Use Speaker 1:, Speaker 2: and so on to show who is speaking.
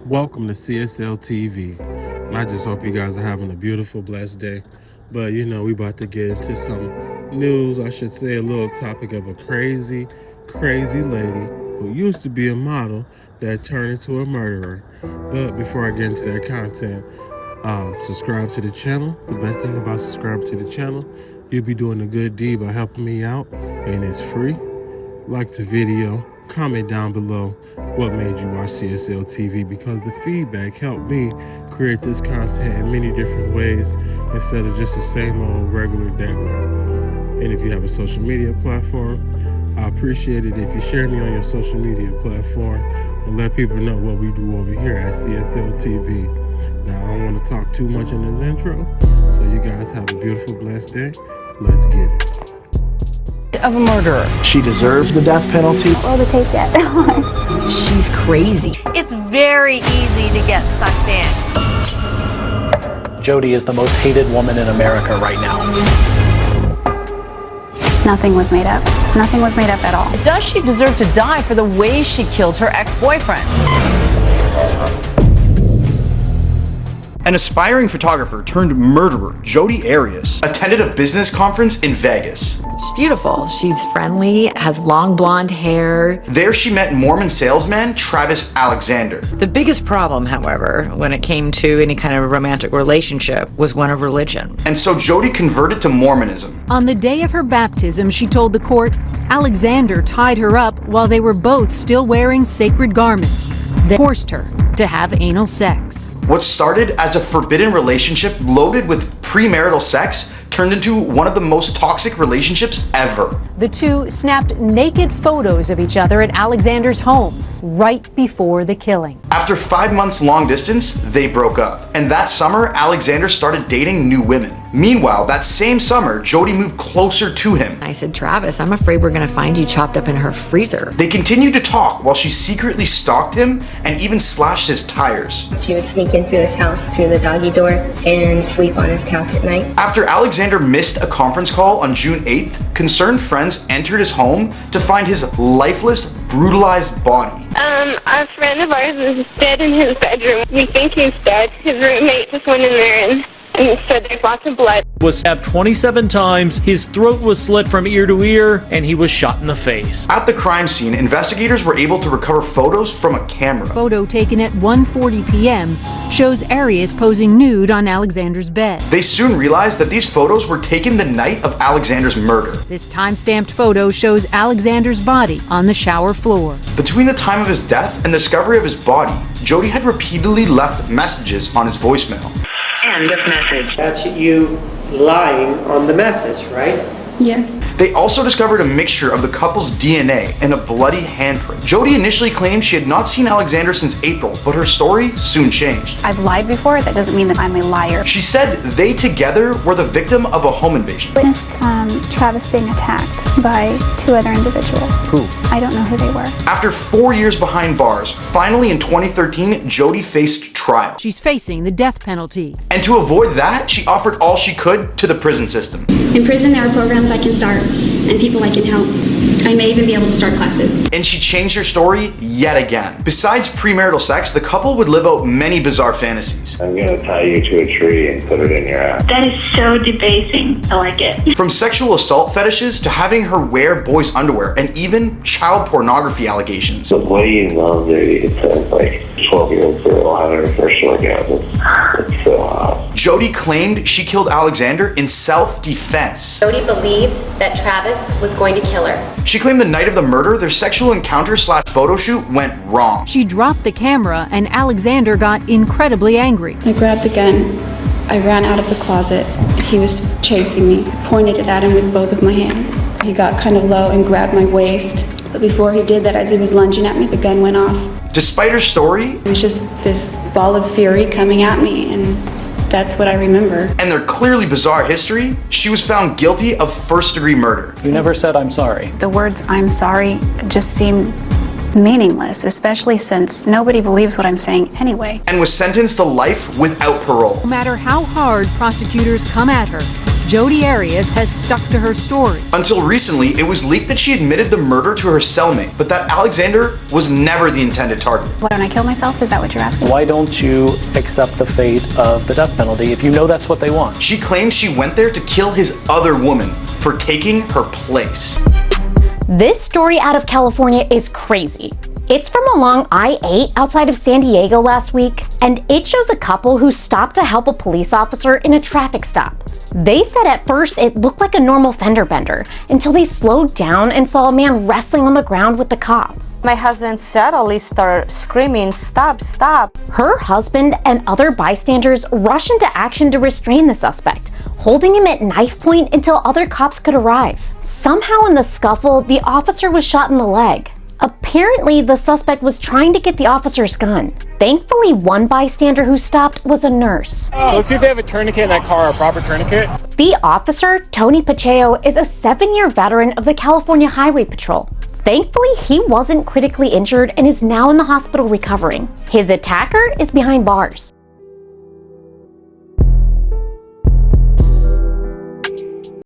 Speaker 1: Welcome to CSL TV. And I just hope you guys are having a beautiful, blessed day. But we about to get into some news, I should say a little topic of a crazy, crazy lady who used to be a model that turned into a murderer. But before I get into that content, subscribe to the channel. The best thing about subscribing to the channel, you'll be doing a good deed by helping me out, and it's free. Like the video, comment down below what made you watch CSL TV, because the feedback helped me create this content in many different ways instead of just the same old regular degular. And if you have a social media platform, I appreciate it if you share me on your social media platform and let people know what we do over here at CSL TV. Now, I don't want to talk too much in this intro, so you guys have a beautiful, blessed day. Let's get it.
Speaker 2: Of a murderer.
Speaker 3: She deserves the death penalty.
Speaker 4: Roll the tape yet.
Speaker 2: She's crazy.
Speaker 5: It's very easy to get sucked in.
Speaker 3: Jodi is the most hated woman in America right now.
Speaker 4: Nothing was made up. Nothing was made up at all.
Speaker 2: Does she deserve to die for the way she killed her ex-boyfriend?
Speaker 6: An aspiring photographer turned murderer, Jodi Arias, attended a business conference in Vegas.
Speaker 7: She's beautiful. She's friendly, has long blonde hair.
Speaker 6: There she met Mormon salesman Travis Alexander.
Speaker 7: The biggest problem, however, when it came to any kind of romantic relationship was one of religion.
Speaker 6: And so Jodi converted to Mormonism.
Speaker 8: On the day of her baptism, she told the court Alexander tied her up while they were both still wearing sacred garments. They forced her to have anal sex.
Speaker 6: What started as a forbidden relationship loaded with premarital sex turned into one of the most toxic relationships ever.
Speaker 8: The two snapped naked photos of each other at Alexander's home right before the killing.
Speaker 6: After 5 months long distance, they broke up. And that summer, Alexander started dating new women. Meanwhile, that same summer, Jodi moved closer to him.
Speaker 7: I said, Travis, I'm afraid we're gonna find you chopped up in her freezer.
Speaker 6: They continued to talk while she secretly stalked him and even slashed his tires.
Speaker 9: She would sneak into his house through the doggy door and sleep on his couch at night.
Speaker 6: After Alexander missed a conference call on June 8th, concerned friends entered his home to find his lifeless, brutalized body.
Speaker 10: A friend of ours is dead in his bedroom. We think he's dead. His roommate just went in there and said there's lots of blood.
Speaker 11: Was stabbed 27 times, his throat was slit from ear to ear, and he was shot in the face.
Speaker 6: At the crime scene, investigators were able to recover photos from a camera.
Speaker 8: A photo taken at 1:40 p.m. shows Arias posing nude on Alexander's bed.
Speaker 6: They soon realized that these photos were taken the night of Alexander's murder.
Speaker 8: This time-stamped photo shows Alexander's body on the shower floor.
Speaker 6: Between the time of his death and the discovery of his body, Jodi had repeatedly left messages on his voicemail.
Speaker 12: End of message. That's you lying on the message, right?
Speaker 9: Yes.
Speaker 6: They also discovered a mixture of the couple's DNA and a bloody handprint. Jodi initially claimed she had not seen Alexander since April, but her story soon changed.
Speaker 4: I've lied before. That doesn't mean that I'm a liar.
Speaker 6: She said they together were the victim of a home invasion.
Speaker 4: Witnessed Travis being attacked by two other individuals.
Speaker 3: Who?
Speaker 4: I don't know who they were.
Speaker 6: After 4 years behind bars, finally in 2013, Jodi faced trial.
Speaker 8: She's facing the death penalty.
Speaker 6: And to avoid that, she offered all she could to the prison system.
Speaker 13: In prison, there are programs I can start and people I can help. I may even be able to start classes.
Speaker 6: And she changed her story yet again. Besides premarital sex, the couple would live out many bizarre fantasies.
Speaker 14: I'm gonna tie you to a tree and put it in your ass.
Speaker 10: That is so debasing. I like it.
Speaker 6: From sexual assault fetishes to having her wear boys' underwear and even child pornography allegations.
Speaker 14: The way you know that it says like 12-year-old girl having her first orgasm. It's so hot.
Speaker 6: Jodi claimed she killed Alexander in self-defense.
Speaker 15: Jodi believed that Travis was going to kill her.
Speaker 6: She claimed the night of the murder, their sexual encounter / photo shoot went wrong.
Speaker 8: She dropped the camera and Alexander got incredibly angry.
Speaker 13: I grabbed the gun. I ran out of the closet. He was chasing me. I pointed it at him with both of my hands. He got kind of low and grabbed my waist. But before he did that, as he was lunging at me, the gun went off.
Speaker 6: Despite her story,
Speaker 13: it was just this ball of fury coming at me, and that's what I remember.
Speaker 6: And their clearly bizarre history, she was found guilty of first-degree murder.
Speaker 3: You never said I'm sorry.
Speaker 4: The words "I'm sorry" just seem meaningless, especially since nobody believes what I'm saying anyway.
Speaker 6: And was sentenced to life without parole.
Speaker 8: No matter how hard prosecutors come at her, Jodi Arias has stuck to her story.
Speaker 6: Until recently, it was leaked that she admitted the murder to her cellmate, but that Alexander was never the intended target.
Speaker 4: Why don't I kill myself? Is that what you're asking?
Speaker 3: Why don't you accept the fate of the death penalty if you know that's what they want?
Speaker 6: She claims she went there to kill his other woman for taking her place.
Speaker 16: This story out of California is crazy. It's from along I-8 outside of San Diego last week, and it shows a couple who stopped to help a police officer in a traffic stop. They said at first it looked like a normal fender bender until they slowed down and saw a man wrestling on the ground with the cop.
Speaker 17: My husband suddenly started screaming, "Stop, stop."
Speaker 16: Her husband and other bystanders rushed into action to restrain the suspect, holding him at knife point until other cops could arrive. Somehow in the scuffle, the officer was shot in the leg. Apparently, the suspect was trying to get the officer's gun. Thankfully, one bystander who stopped was a nurse.
Speaker 18: Let's see if they have a tourniquet in that car, a proper tourniquet.
Speaker 16: The officer, Tony Pacheco, is a 7-year veteran of the California Highway Patrol. Thankfully, he wasn't critically injured and is now in the hospital recovering. His attacker is behind bars.